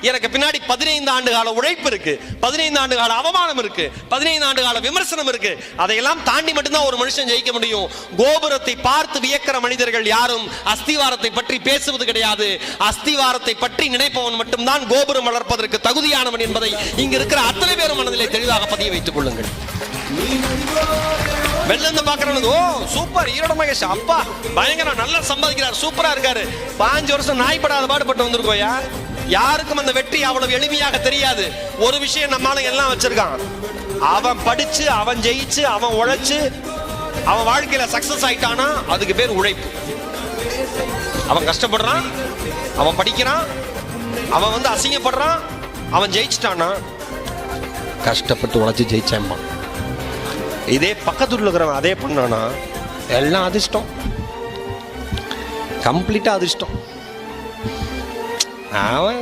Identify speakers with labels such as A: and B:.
A: எனக்கு பின்னாடி 15 ஆண்டு கால உழைப்பு இருக்கு, 15 ஆண்டு கால அவமானம் இருக்கு, 15 ஆண்டு கால விமர்சனம் இருக்கு. அதையெல்லாம் தாண்டி மட்டும்தான் ஒரு மனுஷன் ஜெயிக்க முடியும். கோபுரத்தை பார்த்து வியக்கிற மனிதர்கள் யாரும் அஸ்திவாரத்தை பற்றி பேசுவது கிடையாது. அஸ்திவாரத்தை பற்றி நினைப்பவன் மட்டும்தான் கோபுரம் வளர்ப்பதற்கு தகுதியானவன் என்பதை இங்க இருக்கிற அத்தனை பேரும் மனதிலே தெளிவாக பதிய வைத்துக் கொள்ளுங்கள். வெளில இருந்து பாக்குறவனுக்கு ஓ சூப்பர் ஈரோட மகேஷ் அப்பா பயங்கர நல்லா சம்பாதிக்கிறார், சூப்பரா இருக்காரு, 5 வருஷம் நாய்படாத பாடுபட்டு வந்திருக்கோயா. யாருக்கும் அந்த வெற்றி அவ்வளவு எளிமையாக தெரியாது. ஒரு விஷயம் நம்மால எல்லாம் வச்சிருக்கான், அவன் படிச்சு அவன் ஜெயிச்சு அவன் உழைச்சு அவன் வாழ்க்கையில சக்சஸ் ஆயிட்டானா அதுக்கு பேர் உழைப்பு. அவன் கஷ்டப்படுறான், அவன் படிக்கிறான், அவன் அசிங்கப்படுறான், அவன் ஜெயிச்சிட்டானா கஷ்டப்பட்டு உழைச்சு ஜெயிச்சான். இதே பக்கத்துல இருக்கிறவன் அதே பண்ணானா எல்லாம் அதிர்ஷ்டம், கம்ப்ளீட்டா அதிர்ஷ்டம். அவன்